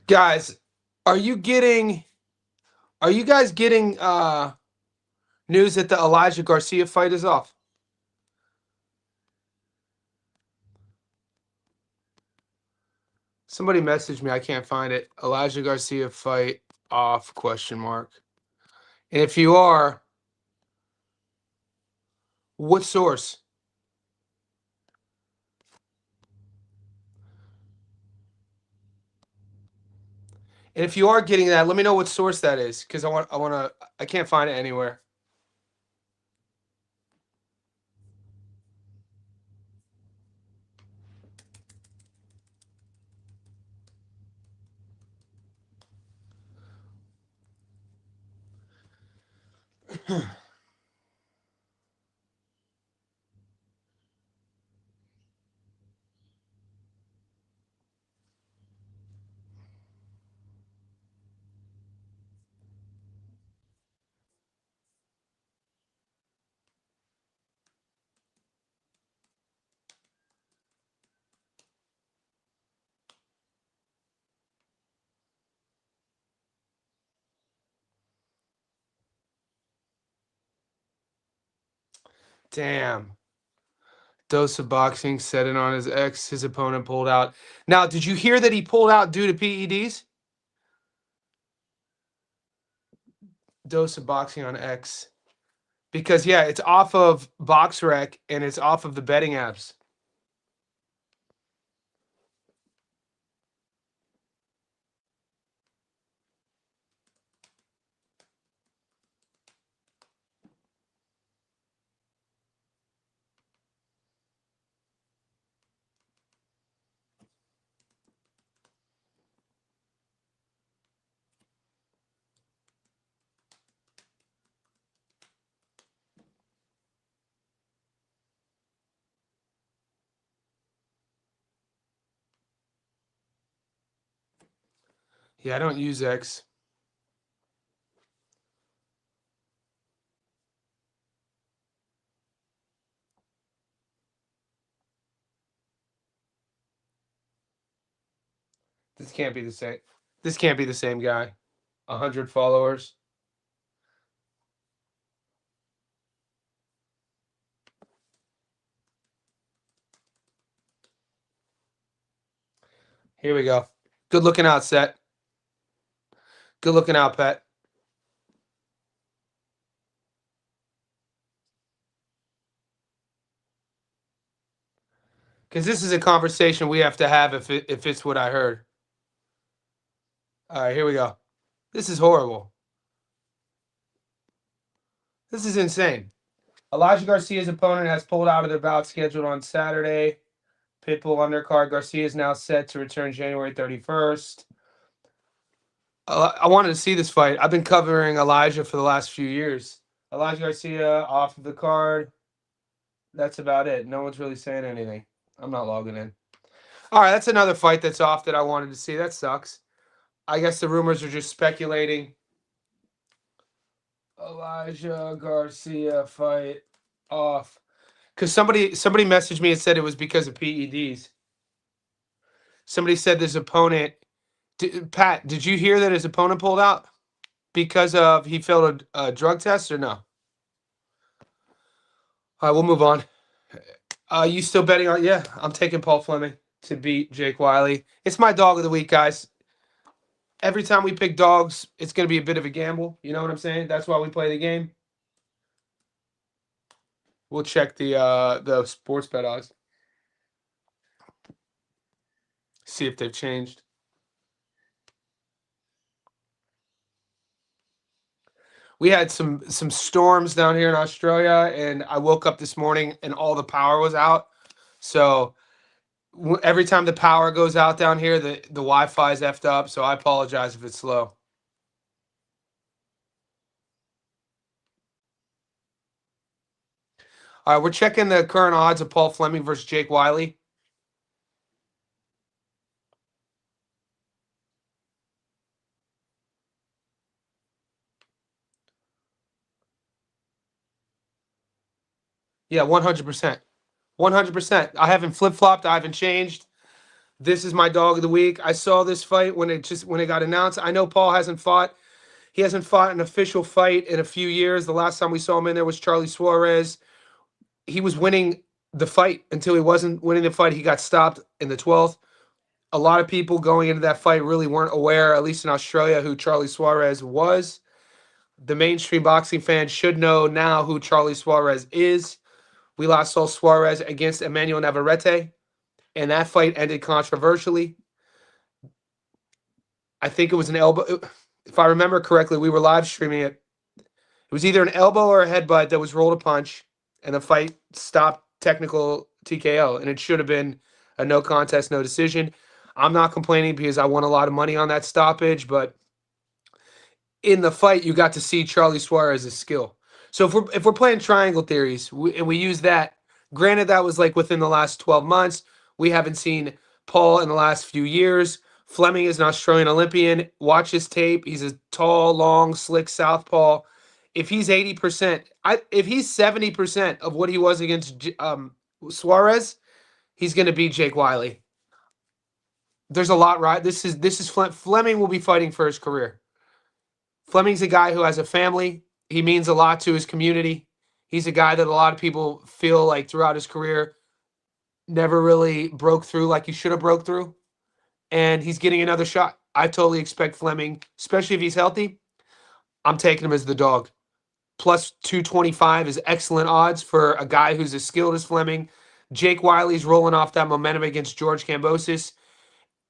Guys, are you getting are you guys getting news that the Elijah Garcia fight is off? Somebody messaged me, I can't find it. Elijah Garcia fight off question mark. And if you are, what source? And if you are getting that, let me know what source that is because I can't find it anywhere. Damn. Dose of boxing, set it on his ex. His opponent pulled out. Now, did you hear that he pulled out due to PEDs? Dose of boxing on X. Because yeah, it's off of BoxRec and it's off of the betting apps. Yeah, I don't use X. This can't be the same. This can't be the same guy. 100 followers. Here we go. Good looking out, Set. Good looking out, Pet. Because this is a conversation we have to have if it's what I heard. All right, here we go. This is horrible. This is insane. Elijah Garcia's opponent has pulled out of their bout scheduled on Saturday. Pitbull undercard. Garcia is now set to return January 31st. I wanted to see this fight. I've been covering Elijah for the last few years. Elijah Garcia off of the card. That's about it. No one's really saying anything. I'm not logging in. All right, that's another fight that's off that I wanted to see. That sucks. I guess the rumors are just speculating. Elijah Garcia fight off. Because somebody messaged me and said it was because of PEDs. Somebody said his opponent. Pat, did you hear that his opponent pulled out because of he failed a drug test or no? All right, we'll move on. You still betting on? Yeah, I'm taking Paul Fleming to beat Jake Wyllie. It's my dog of the week, guys. Every time we pick dogs, it's going to be a bit of a gamble. You know what I'm saying? That's why we play the game. We'll check the sports bet odds. See if they've changed. We had some storms down here in Australia, and I woke up this morning and all the power was out. So every time the power goes out down here, the Wi-Fi is effed up. So I apologize if it's slow. All right, we're checking the current odds of Paul Fleming versus Jake Wyllie. Yeah, 100%. 100%. I haven't flip-flopped. I haven't changed. This is my dog of the week. I saw this fight when it got announced. I know Paul hasn't fought. He hasn't fought an official fight in a few years. The last time we saw him in there was Charlie Suarez. He was winning the fight until he wasn't winning the fight. He got stopped in the 12th. A lot of people going into that fight really weren't aware, at least in Australia, who Charlie Suarez was. The mainstream boxing fans should know now who Charlie Suarez is. We last saw Suarez against Emmanuel Navarrete, and that fight ended controversially. I think it was an elbow. If I remember correctly, we were live streaming it. It was either an elbow or a headbutt that was rolled a punch, and the fight stopped technical TKO, and it should have been a no contest, no decision. I'm not complaining because I won a lot of money on that stoppage, but in the fight, you got to see Charlie Suarez's skill. So if we're playing triangle theories and we use that, granted that was like within the last 12 months, we haven't seen Paul in the last few years. Fleming is an Australian Olympian. Watch his tape. He's a tall, long, slick southpaw. If he's 80%, if he's 70% of what he was against Suarez, he's going to beat Jake Wyllie. There's a lot, right? This is Fleming will be fighting for his career. Fleming's a guy who has a family. He means a lot to his community. He's a guy that a lot of people feel like throughout his career never really broke through like he should have broke through. And he's getting another shot. I totally expect Fleming, especially if he's healthy. I'm taking him as the dog. Plus 225 is excellent odds for a guy who's as skilled as Fleming. Jake Wylie's rolling off that momentum against George Kambosos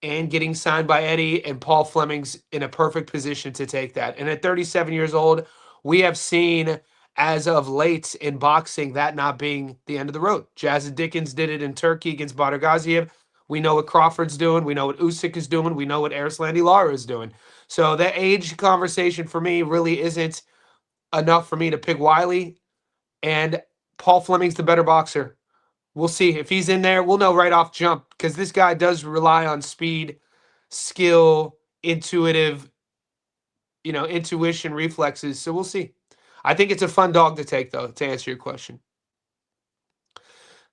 and getting signed by Eddie, and Paul Fleming's in a perfect position to take that. And at 37 years old, we have seen as of late in boxing that not being the end of the road. Jazza Dickens did it in Turkey against Badr Gaziev. We know what Crawford's doing. We know what Usyk is doing. We know what Arislandi Lara is doing. So the age conversation for me really isn't enough for me to pick Wyllie. And Paul Fleming's the better boxer. We'll see. If he's in there, we'll know right off jump because this guy does rely on speed, skill, intuition, reflexes. So we'll see. I think it's a fun dog to take, though, to answer your question.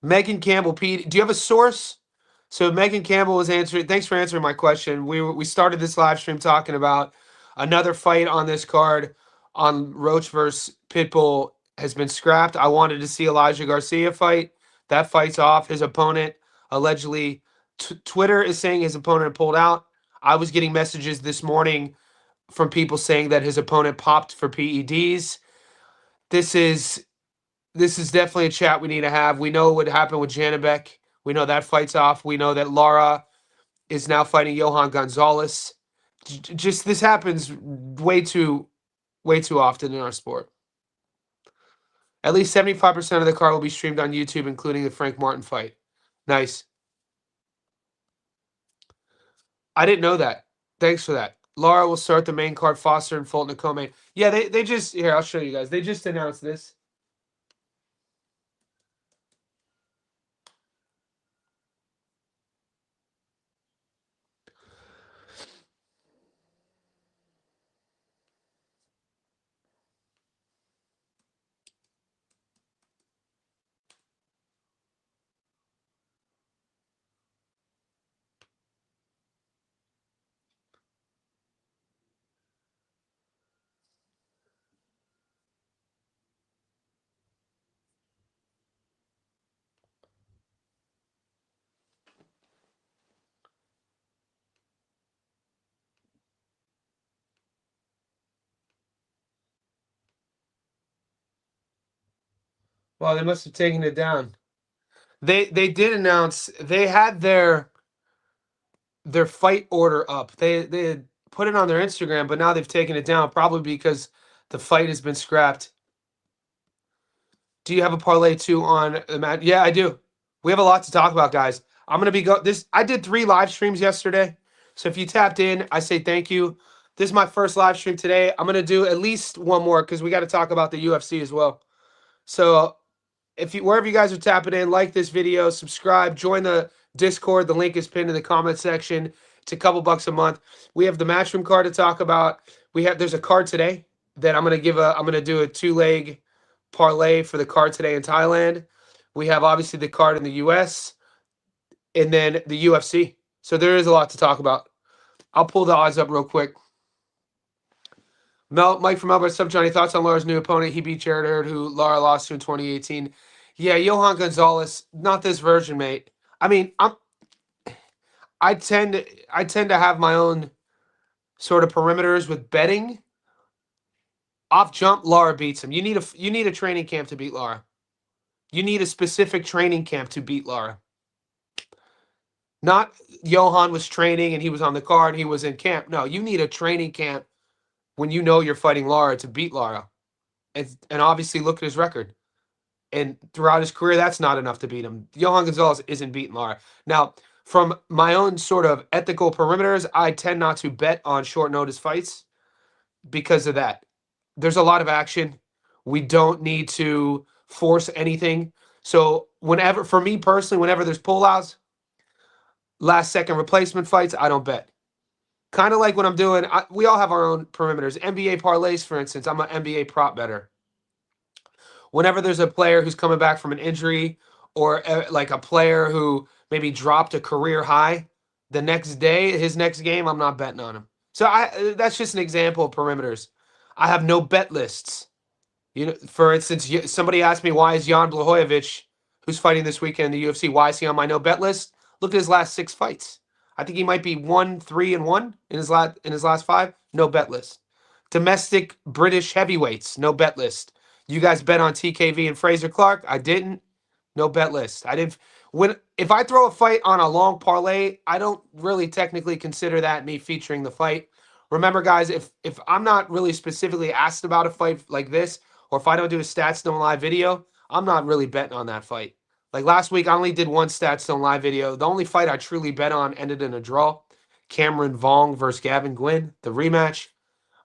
Megan Campbell, Pete, do you have a source? So Megan Campbell was answering. Thanks for answering my question. We started this live stream talking about another fight on this card on Roach versus Pitbull has been scrapped. I wanted to see Elijah Garcia fight. That fight's off. His opponent allegedly, Twitter is saying his opponent pulled out. I was getting messages this morning from people saying that his opponent popped for PEDs. This is definitely a chat we need to have. We know what happened with Janabek. We know that fight's off. We know that Lara is now fighting Johan Gonzalez. Just this happens way too often in our sport. At least 75% of the card will be streamed on YouTube, including the Frank Martin fight. Nice. I didn't know that. Thanks for that. Lara will start the main card. Foster and Fulton to co-main. Yeah, they just here. I'll show you guys. They just announced this. Well, they must have taken it down. They did announce they had their fight order up. They had put it on their Instagram, but now they've taken it down, probably because the fight has been scrapped. Do you have a parlay too on the match? Yeah, I do. We have a lot to talk about, guys. I'm gonna be I did 3 live streams yesterday, so if you tapped in, I say thank you. This is my first live stream today. I'm gonna do at least one more because we got to talk about the UFC as well. So wherever you guys are tapping in, like this video, subscribe, join the Discord. The link is pinned in the comment section. It's a couple bucks a month. We have the Matchroom card to talk about. There's a card today that I'm gonna do a 2-leg parlay for the card today in Thailand. We have obviously the card in the US and then the UFC. So there is a lot to talk about. I'll pull the odds up real quick. Mike from Melbourne, sub Johnny, thoughts on Lara's new opponent? He beat Jared Hurd, who Lara lost to in 2018. Yeah, Johan Gonzalez, not this version, mate. I mean, I tend to have my own sort of perimeters with betting. Off jump, Lara beats him. You need a training camp to beat Lara. You need a specific training camp to beat Lara. Not Johan was training and he was on the card and he was in camp. No, you need a training camp when you know you're fighting Lara to beat Lara. And obviously look at his record. And throughout his career, that's not enough to beat him. Johan Gonzalez isn't beating Lara. Now, from my own sort of ethical perimeters, I tend not to bet on short notice fights because of that. There's a lot of action. We don't need to force anything. So whenever, for me personally, whenever there's pullouts, last second replacement fights, I don't bet. Kind of like when I'm doing, we all have our own perimeters. NBA parlays, for instance, I'm an NBA prop better. Whenever there's a player who's coming back from an injury or like a player who maybe dropped a career high, the next day, his next game, I'm not betting on him. So that's just an example of perimeters. I have no bet lists. You know, for instance, somebody asked me, why is Jan Blachowicz, who's fighting this weekend in the UFC, why is he on my no bet list? Look at his last 6 fights. I think he might be 1-3-1 in his last 5. No bet list. Domestic British heavyweights, no bet list. You guys bet on TKV and Fraser Clark. I didn't. No bet list. I didn't. If I throw a fight on a long parlay, I don't really technically consider that me featuring the fight. Remember, guys, if I'm not really specifically asked about a fight like this, or if I don't do a Stats Stone Live video, I'm not really betting on that fight. Like last week, I only did one Stats Stone Live video. The only fight I truly bet on ended in a draw. Cameron Vong versus Gavin Gwynn, the rematch.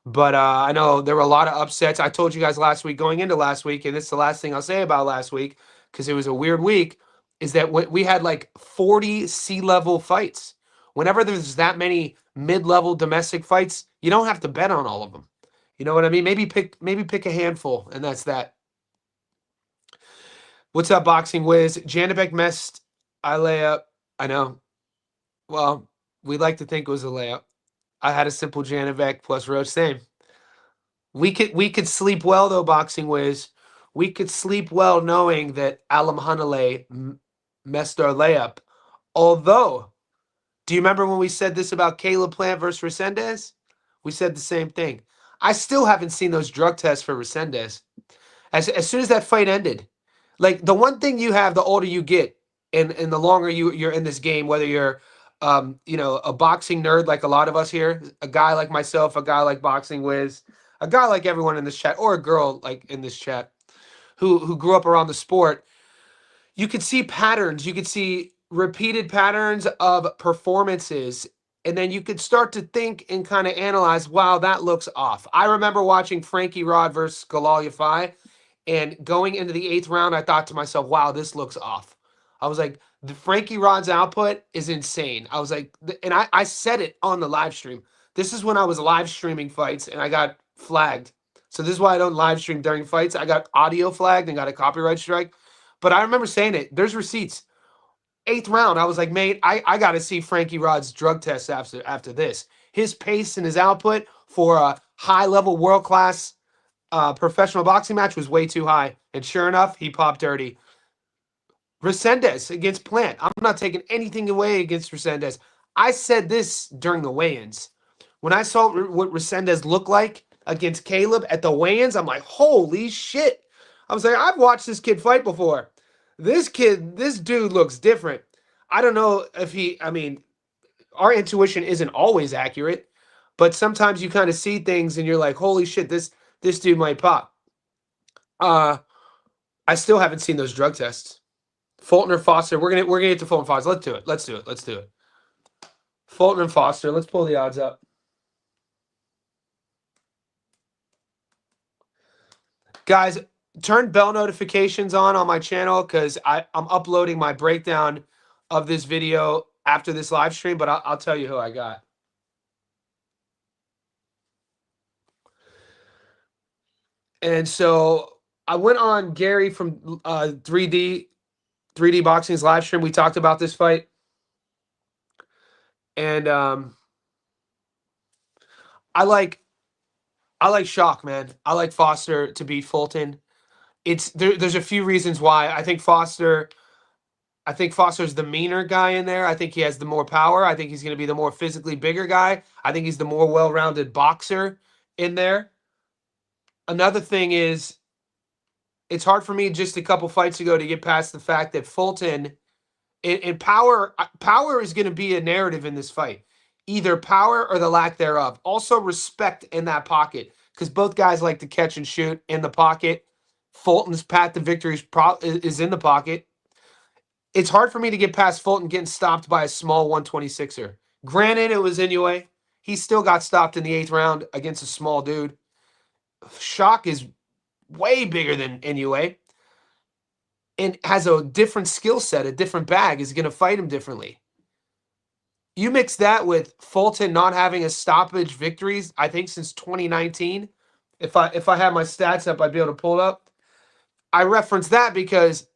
But I know there were a lot of upsets. I told you guys last week, going into last week, and this is the last thing I'll say about last week, because it was a weird week, is that we had like 40 C-level fights. Whenever there's that many mid-level domestic fights, you don't have to bet on all of them. You know what I mean? Maybe pick a handful, and that's that. What's up, Boxing Wiz? Janibek messed I layup. I know. Well, we like to think it was a layup. I had a simple Janibek plus Roach. Same. We could sleep well though, Boxing Wiz. We could sleep well knowing that Alam Hanale messed our layup. Although, do you remember when we said this about Caleb Plant versus Resendez? We said the same thing. I still haven't seen those drug tests for Resendez. As soon as that fight ended, like the one thing you have, the older you get, and the longer you're in this game, whether you're a boxing nerd like a lot of us here, a guy like myself, a guy like Boxing Wiz, a guy like everyone in this chat, or a girl like in this chat who grew up around the sport, you could see patterns. You could see repeated patterns of performances. And then you could start to think and kind of analyze, wow, that looks off. I remember watching Frankie Rod versus Galal Yafai, and going into the 8th round, I thought to myself, wow, this looks off. I was like, the Frankie Rod's output is insane. I was like, and I said it on the live stream. This is when I was live streaming fights and I got flagged. So this is why I don't live stream during fights. I got audio flagged and got a copyright strike. But I remember saying it. There's receipts. 8th round, I was like, mate, I got to see Frankie Rod's drug test after this. His pace and his output for a high-level, world-class professional boxing match was way too high. And sure enough, he popped dirty. Resendez against Plant. I'm not taking anything away against Resendez. I said this during the weigh-ins. When I saw what Resendez looked like against Caleb at the weigh-ins, I'm like, holy shit. I was like, I've watched this kid fight before. This dude looks different. I don't know if our intuition isn't always accurate, but sometimes you kind of see things and you're like, holy shit, this dude might pop. I still haven't seen those drug tests. Fulton or Foster. We're gonna get to Fulton and Foster. Let's do it. Fulton and Foster. Let's pull the odds up. Guys, turn bell notifications on my channel because I'm uploading my breakdown of this video after this live stream, but I'll tell you who I got. And so I went on Gary from 3D Boxing's live stream. We talked about this fight. And I like Shock, man. I like Foster to beat Fulton. There's a few reasons why. I think Foster's the meaner guy in there. I think he has the more power. I think he's going to be the more physically bigger guy. I think he's the more well-rounded boxer in there. Another thing is, it's hard for me just a couple fights ago to get past the fact that Fulton in power is going to be a narrative in this fight. Either power or the lack thereof. Also respect in that pocket, because both guys like to catch and shoot in the pocket. Fulton's path to victory is in the pocket. It's hard for me to get past Fulton getting stopped by a small 126er. Granted, it was Inoue. He still got stopped in the 8th round against a small dude. Shock is way bigger than Inoue and has a different skill set, a different bag, is going to fight him differently. You mix that with Fulton not having a stoppage victories, I think, since 2019. If I had my stats up, I'd be able to pull it up. I reference that because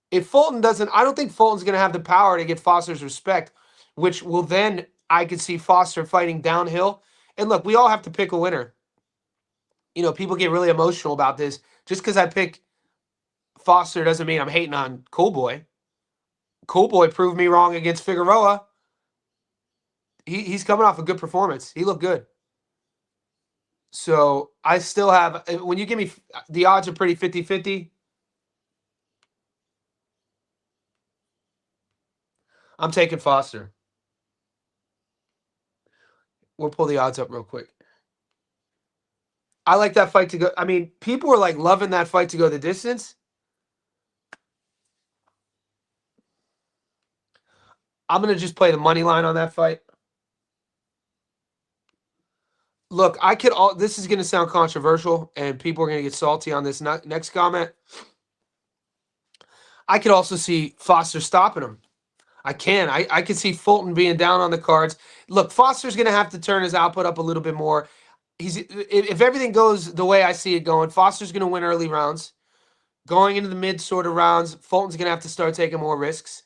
if Fulton doesn't, I don't think Fulton's going to have the power to get Foster's respect, which will then, I could see Foster fighting downhill. And look, we all have to pick a winner. You know, people get really emotional about this. Just because I pick Foster doesn't mean I'm hating on Coolboy. Coolboy proved me wrong against Figueroa. He's coming off a good performance. He looked good. So I still have, when you give me, the odds are pretty 50-50. I'm taking Foster. We'll pull the odds up real quick. I like that fight to go. I mean, people were like loving that fight to go the distance. I'm going to just play the money line on that fight. Look, this is going to sound controversial and people are going to get salty on this next comment. I could also see Foster stopping him. I could see Fulton being down on the cards. Look, Foster's going to have to turn his output up a little bit more. If everything goes the way I see it going, Foster's going to win early rounds. Going into the mid sort of rounds, Fulton's going to have to start taking more risks.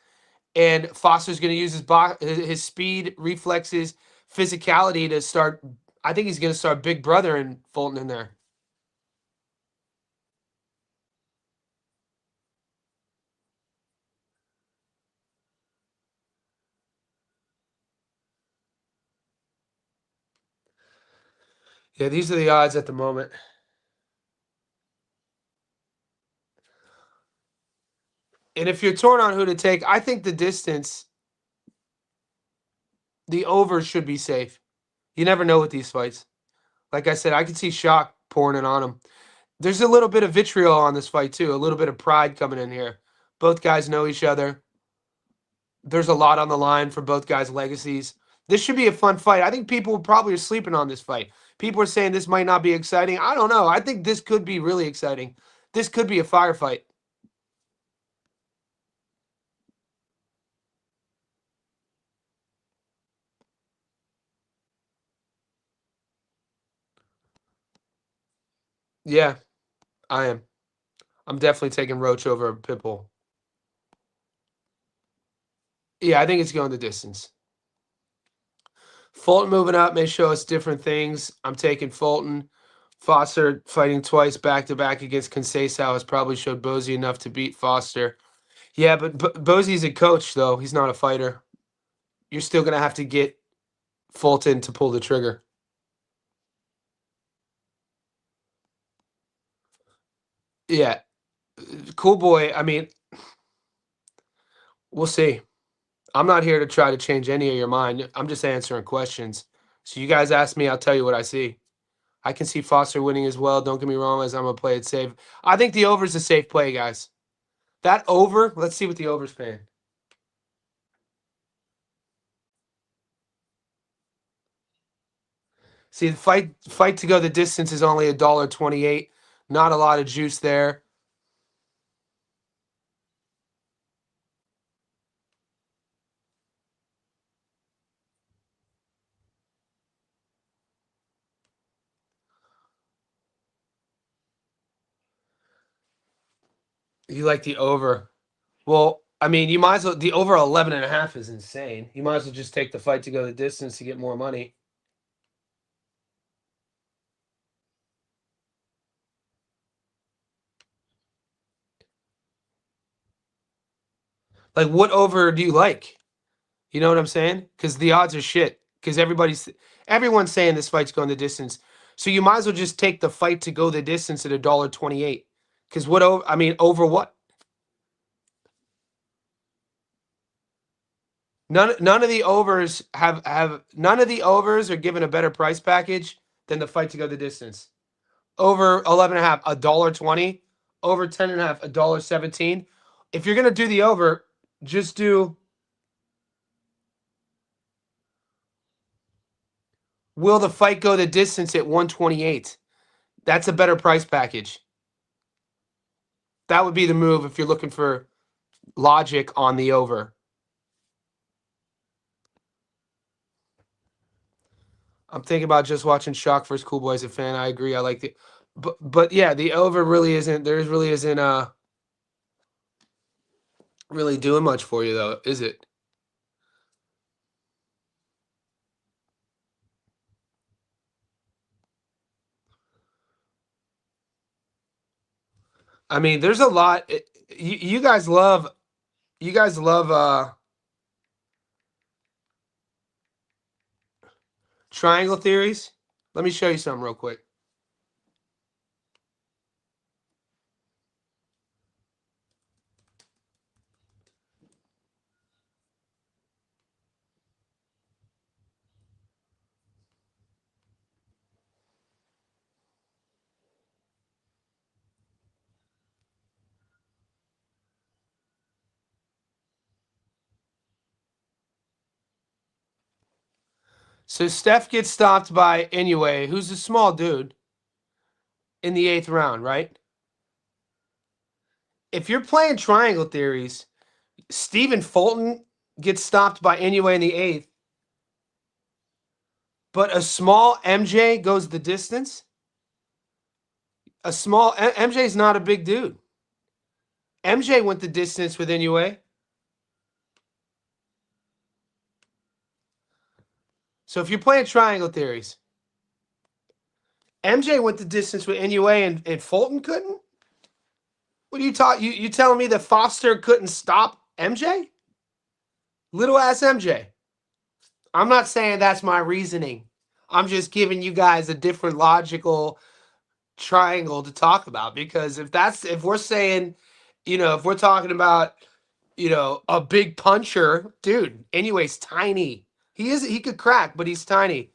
And Foster's going to use his speed, reflexes, physicality to start. I think he's going to start big brother and Fulton in there. Yeah, these are the odds at the moment. And if you're torn on who to take, I think the distance, the over should be safe. You never know with these fights. Like I said, I could see Shock pouring it on him. There's a little bit of vitriol on this fight, too. A little bit of pride coming in here. Both guys know each other. There's a lot on the line for both guys' legacies. This should be a fun fight. I think people probably are sleeping on this fight. People are saying this might not be exciting. I don't know. I think this could be really exciting. This could be a firefight. Yeah, I am. I'm definitely taking Roach over Pitbull. Yeah, I think it's going the distance. Fulton moving up may show us different things. I'm taking Fulton. Foster fighting twice back-to-back against Conceição has probably showed Bozy enough to beat Foster. Yeah, but Bozy's a coach, though. He's not a fighter. You're still going to have to get Fulton to pull the trigger. Yeah. Coolboy, I mean, we'll see. I'm not here to try to change any of your mind. I'm just answering questions. So you guys ask me, I'll tell you what I see. I can see Foster winning as well. Don't get me wrong, as I'm going to play it safe. I think the over is a safe play, guys. That over, let's see what the over's paying. See, the fight to go the distance is only $1.28. Not a lot of juice there. You like the over. Well, I mean, you might as well. The over 11.5 is insane. You might as well just take the fight to go the distance to get more money. Like, what over do you like? You know what I'm saying? Because the odds are shit. Because everyone's saying this fight's going the distance. So you might as well just take the fight to go the distance at $1.28. Because what over? I mean, over what? None of the overs have none of the overs are given a better price package than the fight to go the distance. Over 11.5, $1.20. Over 10.5, $1.17. If you're gonna do the over, just do. Will the fight go the distance at 128? That's a better price package. That would be the move if you're looking for logic on the over. I'm thinking about just watching Shock versus Cool Boy as a fan. I agree. I like the, but yeah, the over really isn't. There's really isn't really doing much for you though, is it? I mean, there's a lot. You guys love triangle theories. Let me show you something real quick. So Steph gets stopped by Inoue, who's a small dude, in the 8th round, right? If you're playing triangle theories, Stephen Fulton gets stopped by Inoue in the 8th, but a small MJ goes the distance. A small MJ's not a big dude. MJ went the distance with Inoue. So if you're playing triangle theories, MJ went the distance with Inoue and Fulton couldn't? What are you talking? You telling me that Foster couldn't stop MJ? Little ass MJ. I'm not saying that's my reasoning. I'm just giving you guys a different logical triangle to talk about because if we're saying, if we're talking about, a big puncher, dude, anyways, tiny. He could crack, but he's tiny.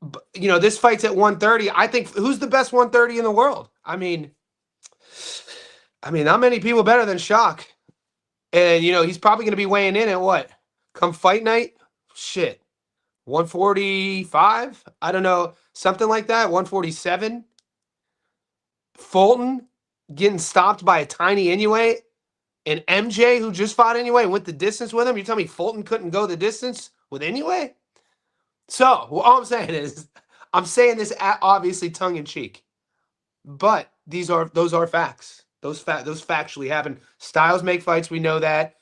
But, this fight's at 130. I think who's the best 130 in the world? I mean, not many people better than Shock. And he's probably going to be weighing in at what? Come fight night? Shit. 145? I don't know. Something like that. 147. Fulton getting stopped by a tiny Inoue. And MJ, who just fought Inoue, went the distance with him. You tell me Fulton couldn't go the distance with Inoue? So, all I'm saying is, I'm saying this obviously tongue in cheek, but those are facts. Those factually happen. Styles make fights. We know that.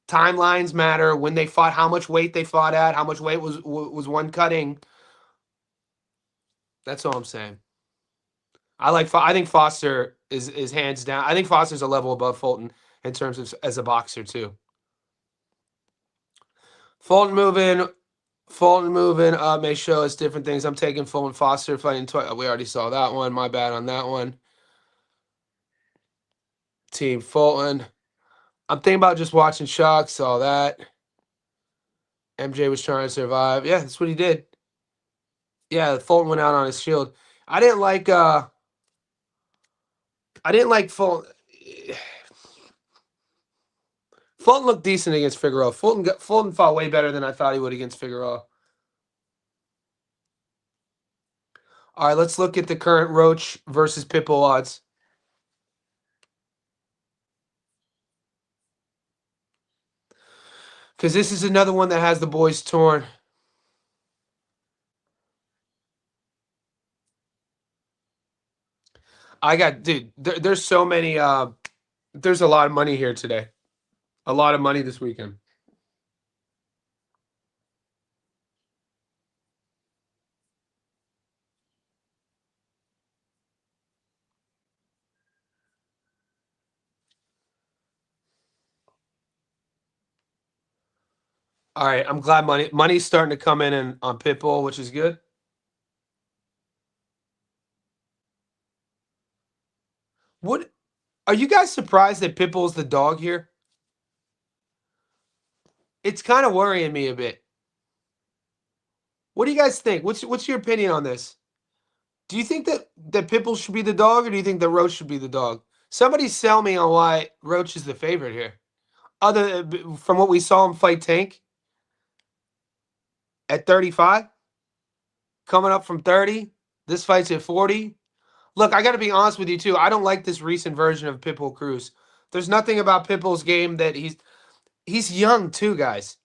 Timelines matter. When they fought, how much weight they fought at, how much weight was one cutting. That's all I'm saying. I think Foster is hands down. I think Foster's a level above Fulton in terms of as a boxer too. Fulton moving may show us different things. I'm taking Fulton Foster fighting twice. We already saw that one. My bad on that one. Team Fulton. I'm thinking about just watching Shock. Saw that. MJ was trying to survive. Yeah, that's what he did. Yeah, Fulton went out on his shield. I didn't like Fulton. Fulton looked decent against Figueroa. Fulton fought way better than I thought he would against Figueroa. All right, let's look at the current Roach versus Pitbull odds. Because this is another one that has the boys torn. Dude, there's so many, there's a lot of money here today. A lot of money this weekend. All right, I'm glad money's starting to come in on Pitbull, which is good. What are you guys surprised that Pitbull's the dog here? It's kind of worrying me a bit. What do you guys think? What's your opinion on this? Do you think that Pitbull should be the dog, or do you think that Roach should be the dog? Somebody sell me on why Roach is the favorite here. Other from what we saw him fight Tank at 35, coming up from 30. This fight's at 40. Look, I got to be honest with you too. I don't like this recent version of Pitbull Cruz. There's nothing about Pitbull's game that he's young too, guys.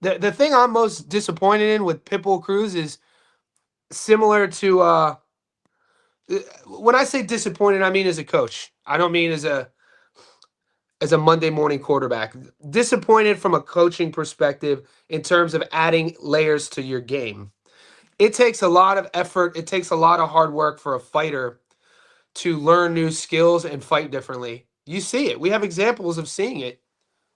The thing I'm most disappointed in with Pitbull Cruz is similar to when I say disappointed, I mean as a coach. I don't mean as a Monday morning quarterback. Disappointed from a coaching perspective in terms of adding layers to your game. It takes a lot of effort. It takes a lot of hard work for a fighter to learn new skills and fight differently. You see it. We have examples of seeing it.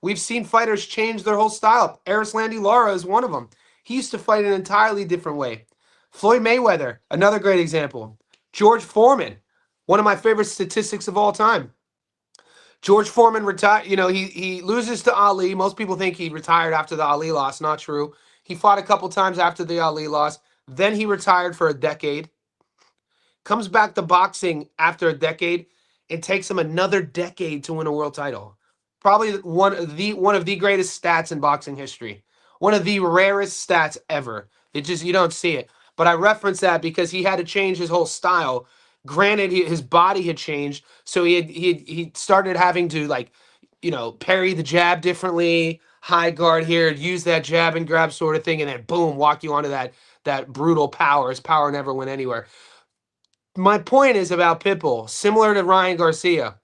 We've seen fighters change their whole style. Landy Lara is one of them. He used to fight an entirely different way. Floyd Mayweather, another great example. George Foreman, one of my favorite statistics of all time. George Foreman retired. You know, he loses to Ali. Most people think he retired after the Ali loss. Not true. He fought a couple times after the Ali loss. Then he retired for a decade. Comes back to boxing after a decade. It takes him another decade to win a world title. Probably one of the greatest stats in boxing history. One of the rarest stats ever. You don't see it. But I reference that because he had to change his whole style. Granted, his body had changed, so he started having to parry the jab differently, high guard here, use that jab and grab sort of thing, and then boom, walk you onto that brutal power. His power never went anywhere. My point is about Pitbull, similar to Ryan Garcia,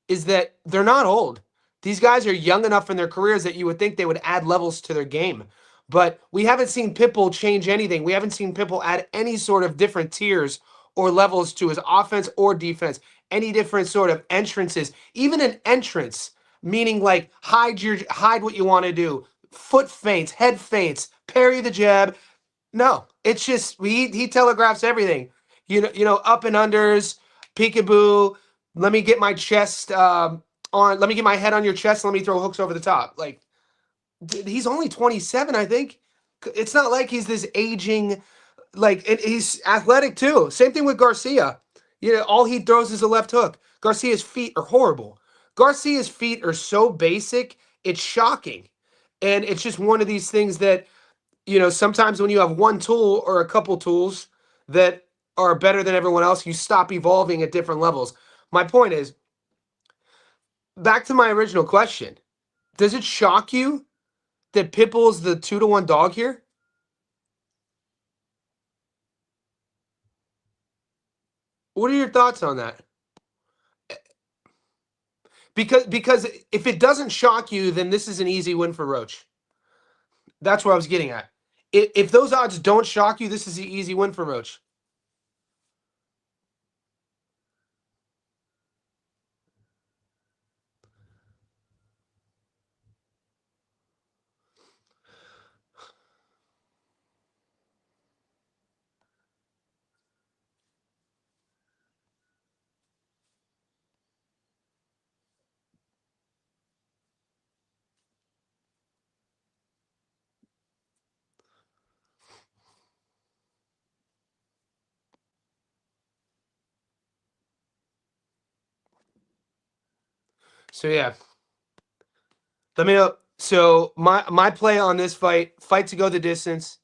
is that they're not old. These guys are young enough in their careers that you would think they would add levels to their game. But we haven't seen Pitbull change anything. We haven't seen Pitbull add any sort of different tiers or levels to his offense or defense, any different sort of entrances, even an entrance, meaning like hide what you want to do, foot feints, head feints, parry the jab. No, it's just he telegraphs everything. Up and unders, peekaboo. Let me get my chest on. Let me get my head on your chest. Let me throw hooks over the top. Like he's only 27, I think. It's not like he's this aging. And he's athletic too. Same thing with Garcia. All he throws is a left hook. Garcia's feet are horrible. Garcia's feet are so basic, it's shocking. And it's just one of these things that, sometimes when you have one tool or a couple tools that are better than everyone else, you stop evolving at different levels. My point is, back to my original question, does it shock you that Pitbull's the 2-1 dog here? What are your thoughts on that? Because if it doesn't shock you, then this is an easy win for Roach. That's what I was getting at. If those odds don't shock you, this is an easy win for Roach. So yeah, let me know. So my play on this fight to go the distance.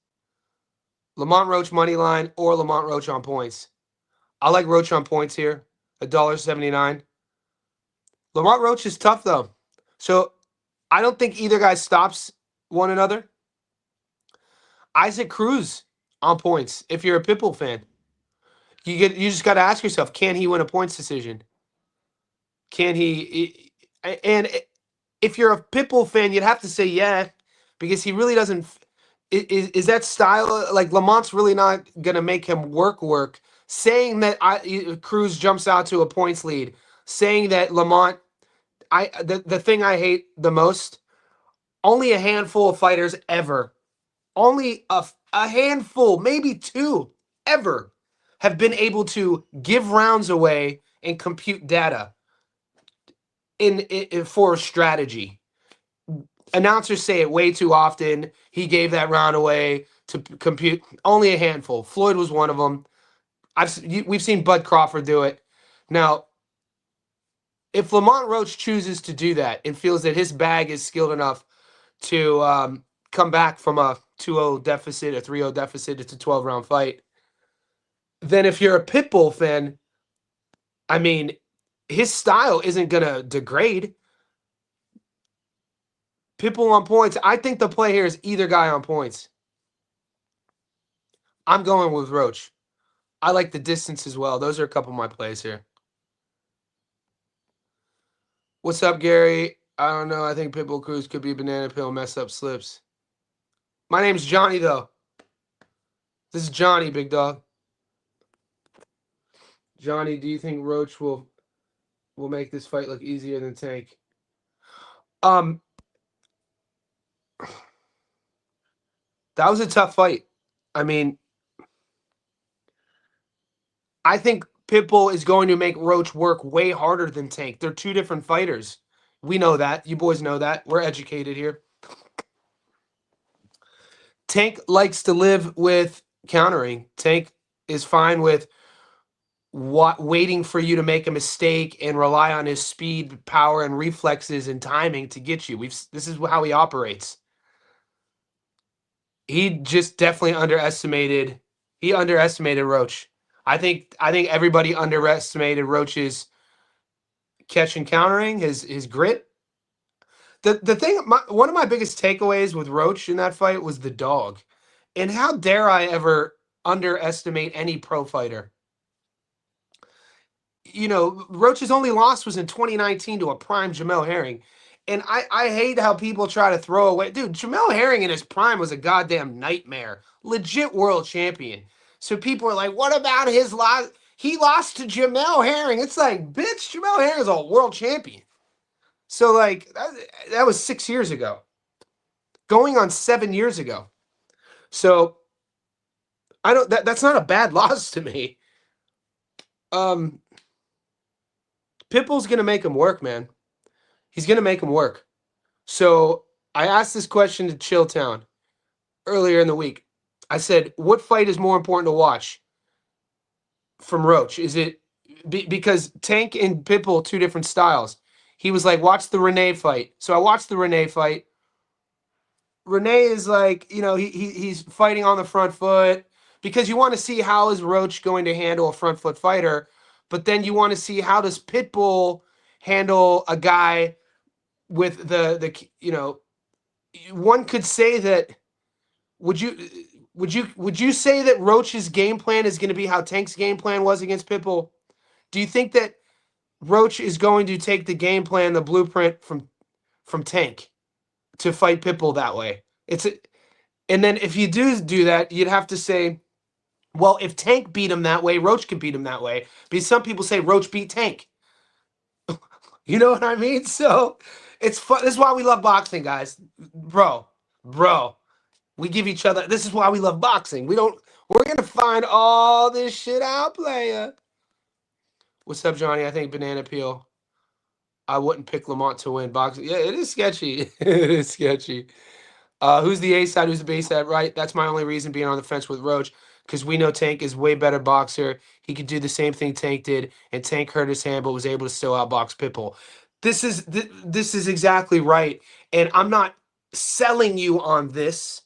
Lamont Roach money line or Lamont Roach on points. I like Roach on points here. $1.79. Lamont Roach is tough though, so I don't think either guy stops one another. Isaac Cruz on points. If you're a Pitbull fan, you just got to ask yourself: can he win a points decision? Can he? And if you're a Pitbull fan, you'd have to say yeah, because he really doesn't. Is that style like Lamont's really not gonna make him work? Saying that Cruz jumps out to a points lead, saying that Lamont, the thing I hate the most, only a handful of fighters ever, only a handful, maybe two ever, have been able to give rounds away and compute data in for strategy. Announcers say it way too often. He gave that round away to compute. Only a handful. Floyd was one of them. We've seen Bud Crawford do it. Now, if Lamont Roach chooses to do that and feels that his bag is skilled enough to come back from a 2-0 deficit, a 3-0 deficit, it's a 12-round fight, then if you're a Pitbull fan, I mean, his style isn't going to degrade. Pitbull on points. I think the play here is either guy on points. I'm going with Roach. I like the distance as well. Those are a couple of my plays here. What's up, Gary? I don't know. I think Pitbull Cruz could be a banana peel, mess up slips. My name's Johnny, though. This is Johnny, big dog. Johnny, do you think Roach will make this fight look easier than Tank? That was a tough fight. I mean, I think Pitbull is going to make Roach work way harder than Tank. They're two different fighters. We know that. You boys know that. We're educated here. Tank likes to live with countering. Tank is fine with waiting for you to make a mistake and rely on his speed, power, and reflexes and timing to get you. This is how he operates. He just definitely underestimated. He underestimated Roach. I think everybody underestimated Roach's catch and countering, his grit. The thing, one of my biggest takeaways with Roach in that fight was the dog. And how dare I ever underestimate any pro fighter? You know, Roach's only loss was in 2019 to a prime Jamel Herring. And I hate how people try to throw away. Dude, Jamel Herring in his prime was a goddamn nightmare. Legit world champion. So people are like, what about his loss? He lost to Jamel Herring. It's like, bitch, Jamel Herring is a world champion. So, like, that was 6 years ago. Going on 7 years ago. So, that's not a bad loss to me. Pitbull's going to make him work, man. He's going to make him work. So I asked this question to Chilltown earlier in the week. I said, what fight is more important to watch from Roach? Is it because Tank and Pitbull, two different styles? He was like, watch the Renee fight. So I watched the Renee fight. Renee is like, you know, he's fighting on the front foot because you want to see how is Roach going to handle a front foot fighter. But then you want to see how does Pitbull handle a guy with the you know, one could say that would you say that Roach's game plan is going to be how Tank's game plan was against Pitbull? Do you think that Roach is going to take the game plan, the blueprint from Tank to fight Pitbull that way? And then if you do that, you'd have to say, well, if Tank beat him that way, Roach can beat him that way. Because some people say Roach beat Tank. You know what I mean? So it's fun. This is why we love boxing, guys. Bro. We give each other. This is why we love boxing. We're gonna find all this shit out, player. What's up, Johnny? I think banana peel. I wouldn't pick Lamont to win boxing. Yeah, it is sketchy. It is sketchy. Who's the A side? Who's the B side? Right. That's my only reason being on the fence with Roach, because we know Tank is way better boxer. He could do the same thing Tank did, and Tank hurt his hand, but was able to still outbox Pitbull. This is exactly right, and I'm not selling you on this.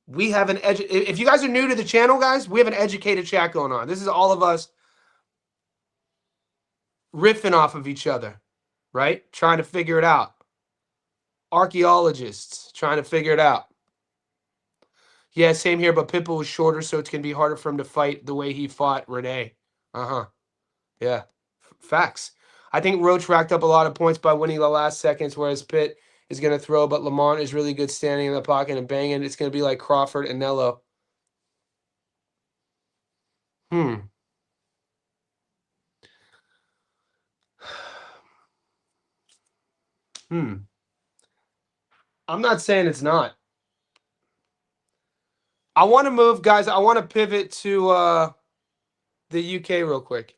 We have if you guys are new to the channel, guys, we have an educated chat going on. This is all of us riffing off of each other, right? Trying to figure it out. Archaeologists trying to figure it out. Yeah, same here, but Pitbull was shorter, so it's going to be harder for him to fight the way he fought Renee. Yeah, facts. I think Roach racked up a lot of points by winning the last seconds, whereas Pitt is going to throw, but Lamont is really good standing in the pocket and banging. It's going to be like Crawford and Nello. Hmm. I'm not saying it's not. I want to move, guys. I want to pivot to the UK real quick.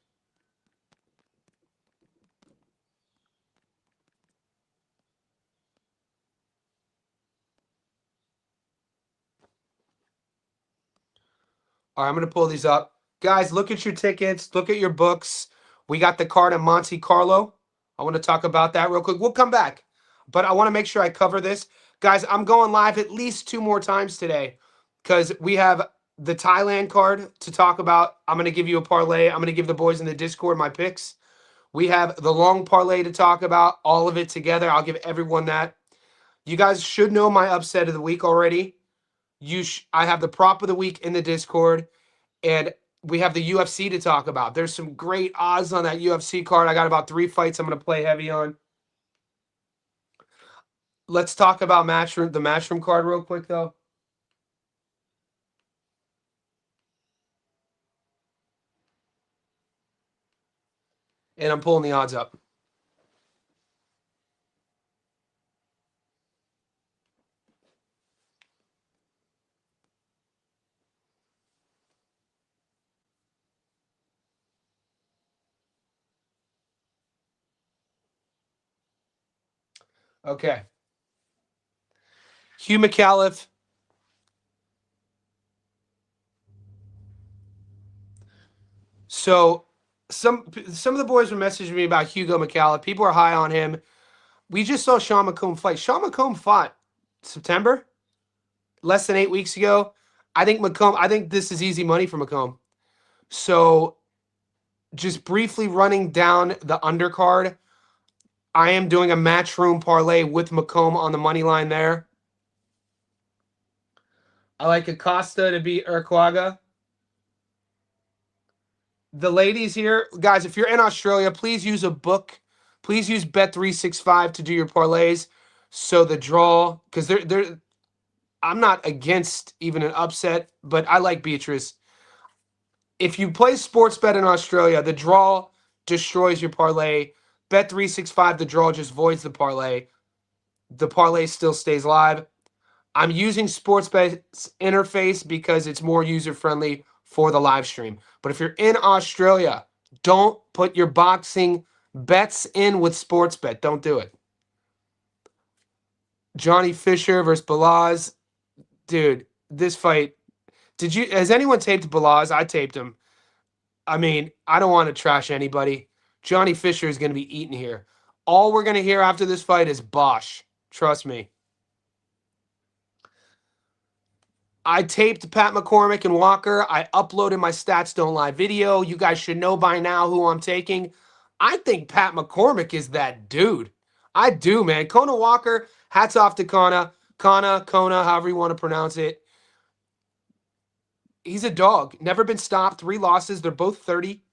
All right, I'm going to pull these up. Guys, look at your tickets. Look at your books. We got the card in Monte Carlo. I want to talk about that real quick. We'll come back, but I want to make sure I cover this. Guys, I'm going live at least 2 more times today because we have the Thailand card to talk about. I'm going to give you a parlay. I'm going to give the boys in the Discord my picks. We have the long parlay to talk about, all of it together. I'll give everyone that. You guys should know my upset of the week already. I have the prop of the week in the Discord, and we have the UFC to talk about. There's some great odds on that UFC card. I got about 3 fights I'm going to play heavy on. Let's talk about Matchroom, the Matchroom card real quick, though. And I'm pulling the odds up. Okay. Hugh McAuliffe. So some of the boys were messaging me about Hugo McAuliffe. People are high on him. We just saw Sean McComb fight. Sean McComb fought September, less than 8 weeks ago. I think this is easy money for McComb. So just briefly running down the undercard, I am doing a Matchroom parlay with McComb on the money line there. I like Acosta to beat Urquaga. The ladies here, guys, if you're in Australia, please use a book. Please use Bet365 to do your parlays. So the draw, because I'm not against even an upset, but I like Beatrice. If you play sports bet in Australia, the draw destroys your parlay. Bet365, the draw just voids the parlay. The parlay still stays live. I'm using Sportsbet's interface because it's more user-friendly for the live stream. But if you're in Australia, don't put your boxing bets in with Sportsbet. Don't do it. Johnny Fisher versus Balaz. Dude, this fight. Has anyone taped Balaz? I taped him. I mean, I don't want to trash anybody. Johnny Fisher is going to be eaten here. All we're going to hear after this fight is Bosch. Trust me. I taped Pat McCormick and Walker. I uploaded my Stats Don't Lie video. You guys should know by now who I'm taking. I think Pat McCormick is that dude. I do, man. Kona Walker, hats off to Kona, however you want to pronounce it. He's a dog. Never been stopped. 3 losses. They're both 30.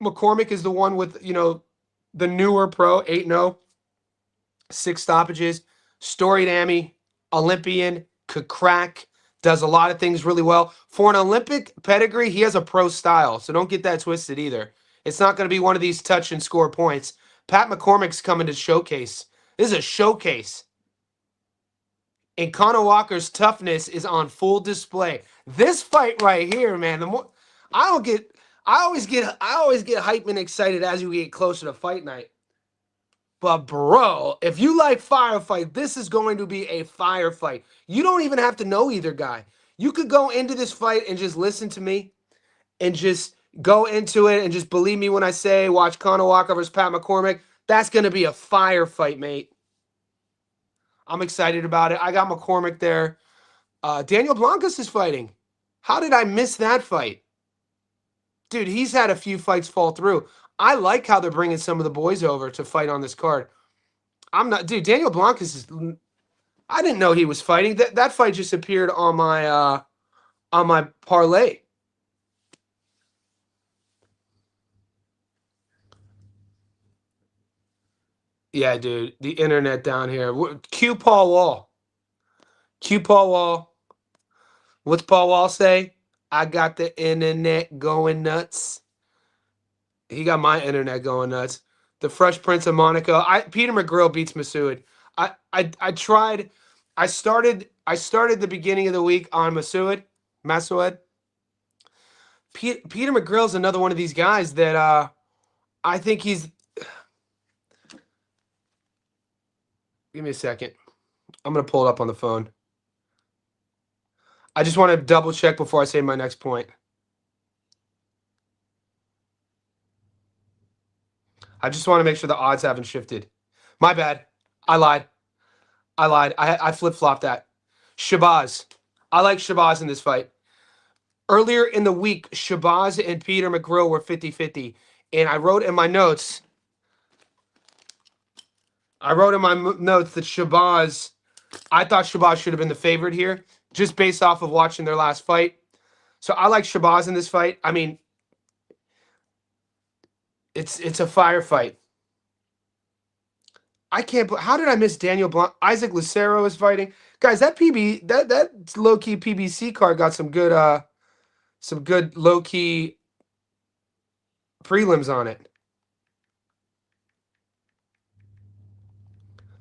McCormick is the one with, the newer pro, 8-0, 6 stoppages. Storied Ami, Olympian, could crack, does a lot of things really well. For an Olympic pedigree, he has a pro style, so don't get that twisted either. It's not going to be one of these touch and score points. Pat McCormick's coming to showcase. This is a showcase. And Conor Walker's toughness is on full display. This fight right here, man, I always get hyped and excited as we get closer to fight night. But bro, if you like firefight, this is going to be a firefight. You don't even have to know either guy. You could go into this fight and just listen to me and just go into it and just believe me when I say watch Conor Walker versus Pat McCormick. That's going to be a firefight, mate. I'm excited about it. I got McCormick there. Daniel Blancas is fighting. How did I miss that fight? Dude, he's had a few fights fall through. I like how they're bringing some of the boys over to fight on this card. Daniel Blancas is. I didn't know he was fighting. That fight just appeared on my parlay. Yeah, dude. The internet down here. Q Paul Wall. Q Paul Wall. What's Paul Wall say? I got the internet going nuts. He got my internet going nuts. The Fresh Prince of Monaco. Peter McGrill beats Masood. I tried. I started the beginning of the week on Masood. Peter McGrill's another one of these guys that I think he's. Give me a second. I'm gonna pull it up on the phone. I just want to double check before I say my next point. I just want to make sure the odds haven't shifted. My bad. I lied. I flip flopped that. Shabazz. I like Shabazz in this fight. Earlier in the week, Shabazz and Peter McGrill were 50-50. And I wrote in my notes. That Shabazz. I thought Shabazz should have been the favorite here, just based off of watching their last fight. So I like Shabazz in this fight. I mean, it's a firefight. I can't. How did I miss Daniel Blanc? Isaac Lucero is fighting. Guys, that low key PBC card got some good low key prelims on it.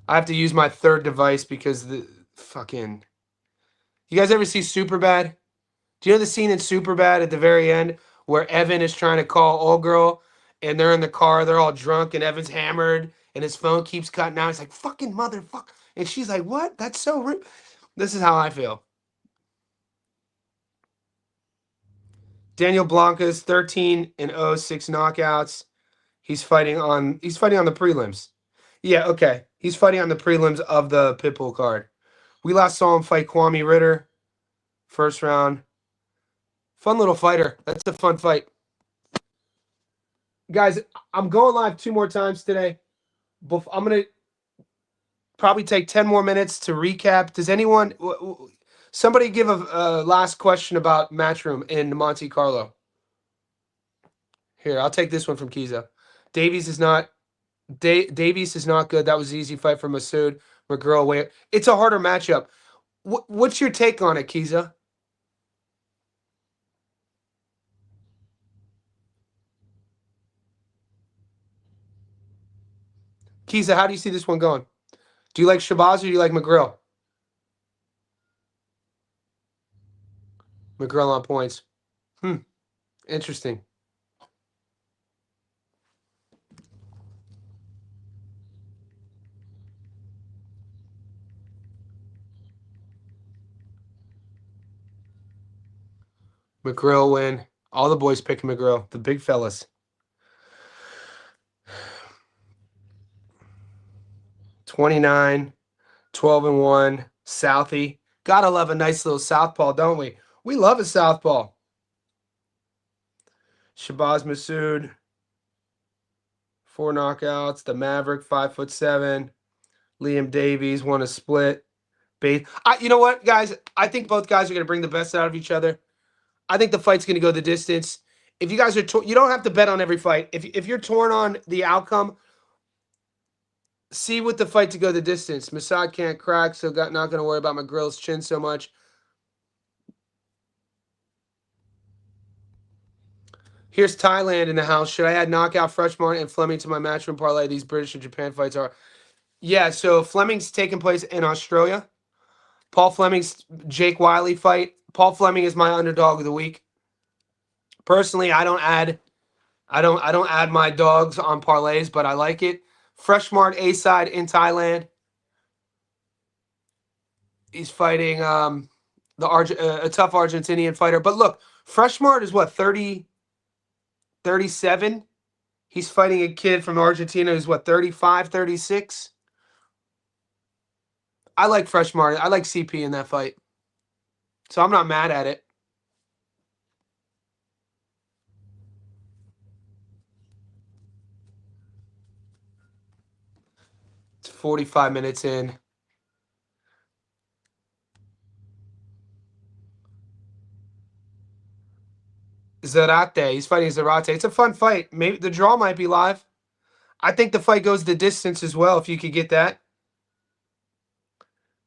I have to use my third device because the fucking. You guys ever see Superbad? Do you know the scene in Superbad at the very end where Evan is trying to call old girl and they're in the car, they're all drunk and Evan's hammered and his phone keeps cutting out. He's like, fucking motherfucker. And she's like, what? That's so rude. This is how I feel. Daniel Blanca's 13-0, 6 knockouts. He's fighting on the prelims. Yeah, okay. He's fighting on the prelims of the Pitbull card. We last saw him fight Kwame Ritter. First round. Fun little fighter. That's a fun fight. Guys, I'm going live 2 more times today. I'm going to probably take 10 more minutes to recap. Does anyone... Somebody give a last question about Matchroom in Monte Carlo. Here, I'll take this one from Kiza. Davies is not good. That was an easy fight for Masood. McGrill, it's a harder matchup. What's your take on it, Kiza? Kiza, how do you see this one going? Do you like Shabazz or do you like McGrill? McGrill on points. Interesting. McGrill win. All the boys pick McGrill. The big fellas. 29, 12-1. Southie. Gotta love a nice little southpaw, don't we? We love a southpaw. Shabazz Masood. 4 knockouts. The Maverick, 5'7". Liam Davies won a split. You know what, guys? I think both guys are going to bring the best out of each other. I think the fight's going to go the distance. If you guys are you don't have to bet on every fight. If you're torn on the outcome, see with the fight to go the distance. Masad can't crack, so not going to worry about McGrill's chin so much. Here's Thailand in the house. Should I add knockout Freshmont and Fleming to my Matchroom parlay? These British and Japan fights are. Yeah, so Fleming's taking place in Australia. Paul Fleming's Jake Wyllie fight. Paul Fleming is my underdog of the week. Personally, I don't add my dogs on parlays, but I like it. Freshmart A-side in Thailand. He's fighting a tough Argentinian fighter. But look, Freshmart is what, 37? He's fighting a kid from Argentina who's what, 35, 36? I like Freshmart. I like CP in that fight. So I'm not mad at it. It's 45 minutes in. Zarate. He's fighting Zarate. It's a fun fight. Maybe the draw might be live. I think the fight goes the distance as well, if you could get that.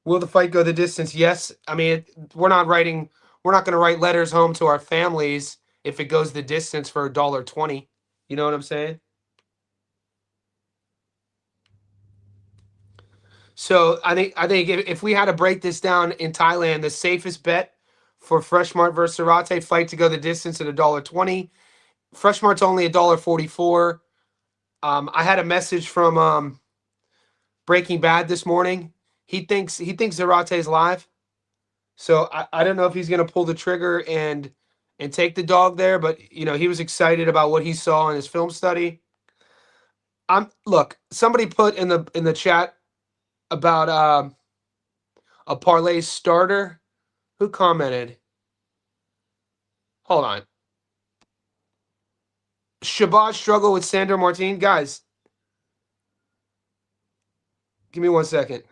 Will the fight go the distance? Yes. I mean, we're not going to write letters home to our families if it goes the distance for $1.20. You know what I'm saying? So I think if we had to break this down in Thailand, the safest bet for Freshmart versus Zarate fight to go the distance at $1.20. Freshmart's only $1.44. I had a message from Breaking Bad this morning. He thinks Zarate's live. So I don't know if he's going to pull the trigger and take the dog there, but he was excited about what he saw in his film study. Look, somebody put in the chat about a parlay starter. Who commented? Hold on. Shabazz struggle with Sandor Martin. Guys, give me 1 second.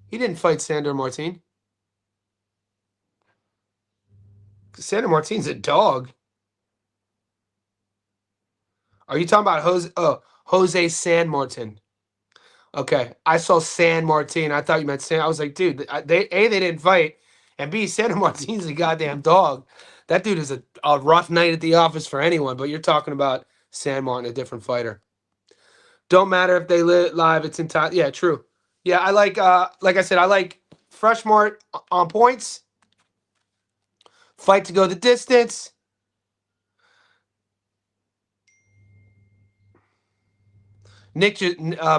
He didn't fight Sandor Martin. Sandor Martin's a dog. Are you talking about Jose San Martin? Okay, I saw San Martin. I thought you meant San. I was like, dude, they didn't fight, and B, Sandor Martin's a goddamn dog. That dude is a rough night at the office for anyone. But you're talking about San Martin, a different fighter. Don't matter if they live. It's in time. Yeah, true. Yeah, I like I said, I like Freshmart on points. Fight to go the distance. Nick,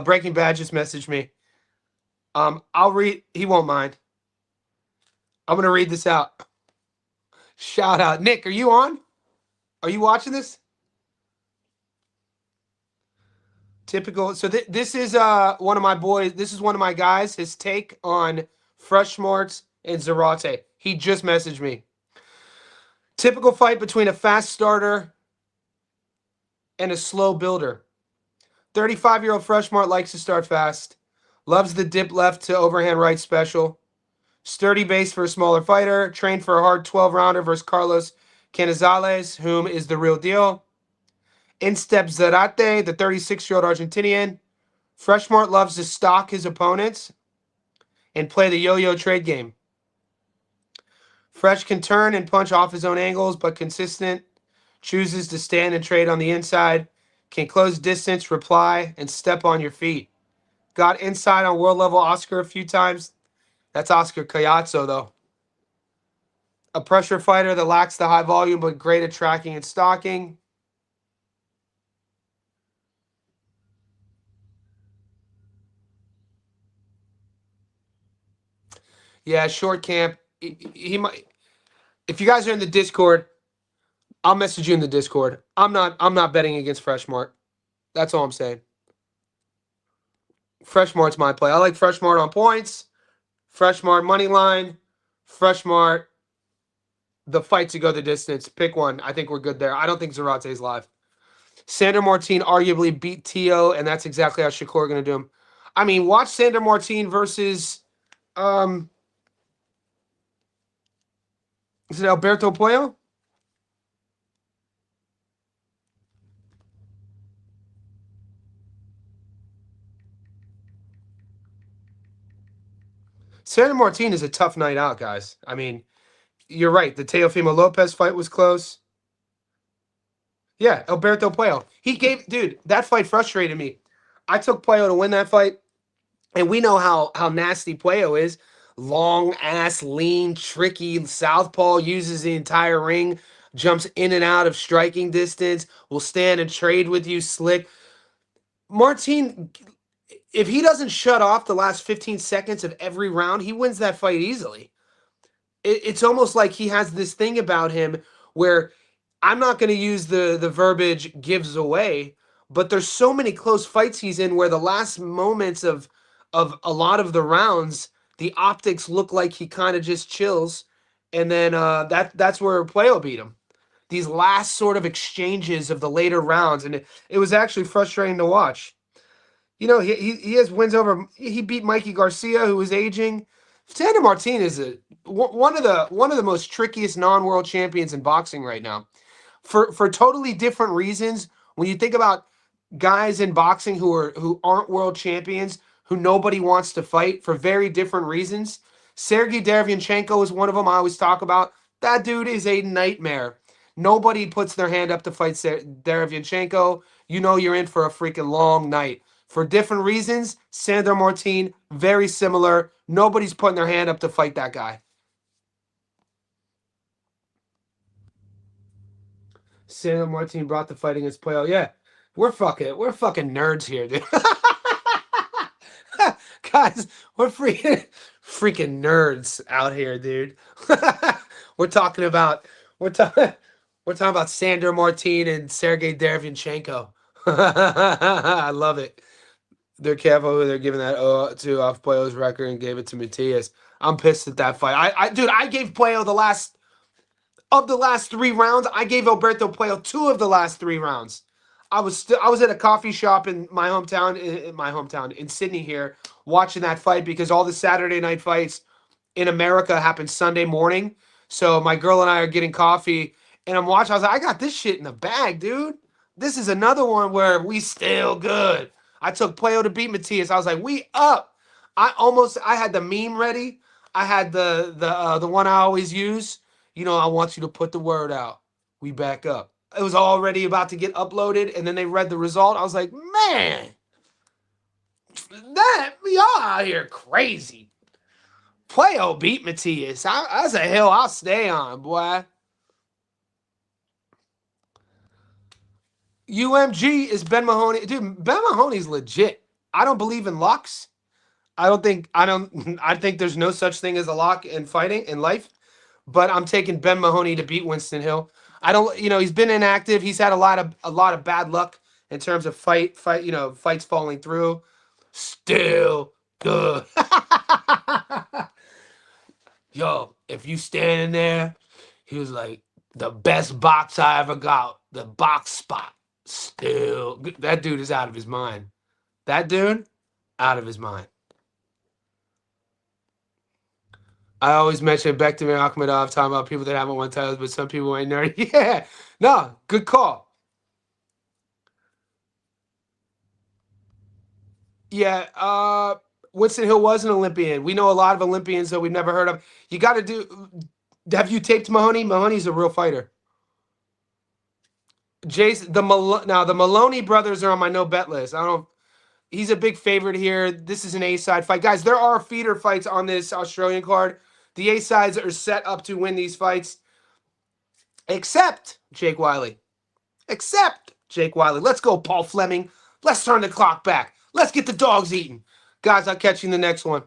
Breaking Bad just messaged me. I'll read. He won't mind. I'm going to read this out. Shout out. Nick, are you on? Are you watching this? Typical. So this is one of my boys. This is one of my guys. His take on Freshmarts and Zarate. He just messaged me. Typical fight between a fast starter and a slow builder. 35-year-old Freshmart likes to start fast. Loves the dip left to overhand right special. Sturdy base for a smaller fighter. Trained for a hard 12-rounder versus Carlos Canizales, whom is the real deal. In steps Zarate, the 36-year-old Argentinian. Freshmart loves to stalk his opponents and play the yo-yo trade game. Fresh can turn and punch off his own angles, but consistent. Chooses to stand and trade on the inside. Can close distance, reply, and step on your feet. Got inside on world-level Oscar a few times. That's Oscar Cayazzo, though. A pressure fighter that lacks the high volume, but great at tracking and stalking. Yeah, short camp. He might. If you guys are in the Discord, I'll message you in the Discord. I'm not betting against Freshmart. That's all I'm saying. Freshmart's my play. I like Freshmart on points. Freshmart money line. Freshmart. The fight to go the distance. Pick one. I think we're good there. I don't think Zarate's live. Sandor Martin arguably beat Tio, and that's exactly how Shakur going to do him. I mean, watch Sandor Martin versus is it Alberto Puello? Sandor Martin is a tough night out, guys. I mean, you're right. The Teofimo Lopez fight was close. Yeah, Alberto Puello. Dude, that fight frustrated me. I took Puello to win that fight, and we know how nasty Puello is. Long ass, lean, tricky southpaw, uses the entire ring, jumps in and out of striking distance, will stand and trade with you, slick. Martin, if he doesn't shut off the last 15 seconds of every round, he wins that fight easily. It's almost like he has this thing about him where I'm not going to use the verbiage gives away, but there's so many close fights he's in where the last moments of a lot of the rounds, the optics look like he kind of just chills, and then that's where Puello beat him. These last sort of exchanges of the later rounds, and it was actually frustrating to watch. You know, he has wins over. He beat Mikey Garcia, who was aging. Sandor Martin is one of the most trickiest non-world champions in boxing right now. for totally different reasons. When you think about guys in boxing who aren't world champions, who nobody wants to fight for very different reasons, Sergey Derevyanchenko is one of them. I always talk about that dude is a nightmare. Nobody puts their hand up to fight Derevyanchenko. You know you're in for a freaking long night. For different reasons, Sandor Martin, very similar. Nobody's putting their hand up to fight that guy. Sandor Martin brought the fight against Puello. Yeah, we're fucking nerds here, dude. Guys, we're freaking nerds out here, dude. we're talking about Sandor Martin and Sergey Derevyanchenko. I love it. They're careful who they're giving that to off Puello's record and gave it to Matias. I'm pissed at that fight. I gave Puello the last 3 rounds. I gave Alberto Puello 2 of the last 3 rounds. I was at a coffee shop in my hometown in Sydney here, watching that fight because all the Saturday night fights in America happen Sunday morning. So my girl and I are getting coffee, and I'm watching. I was like, I got this shit in the bag, dude. This is another one where we still good. I took Puello to beat Matias. I was like, we up. I had the meme ready. I had the one I always use. You know, I want you to put the word out. We back up. It was already about to get uploaded, and then they read the result. I was like, man, y'all out here crazy. Puello beat Matias. That's a hill I'll stay on, boy. UMG is Ben Mahoney. Dude, Ben Mahoney's legit. I don't believe in locks. I think there's no such thing as a lock in fighting, in life. But I'm taking Ben Mahoney to beat Winston Hill. He's been inactive. He's had a lot of bad luck in terms of fights falling through. Still good. Yo, if you standing there, he was like, the best box I ever got, the box spot. Still, that dude is out of his mind. That dude, out of his mind. I always mention Bektir Akhmedov talking about people that haven't won titles, but some people ain't nerdy. Yeah, no, good call. Yeah, Winston Hill was an Olympian. We know a lot of Olympians that we've never heard of. You got to do. Have you taped Mahoney? Mahoney's a real fighter. The Maloney brothers are on my no bet list. I don't. He's a big favorite here. This is an A-side fight, guys. There are feeder fights on this Australian card. The A-sides are set up to win these fights, except Jake Wyllie. Let's go, Paul Fleming. Let's turn the clock back. Let's get the dogs eating. Guys, I'll catch you in the next one.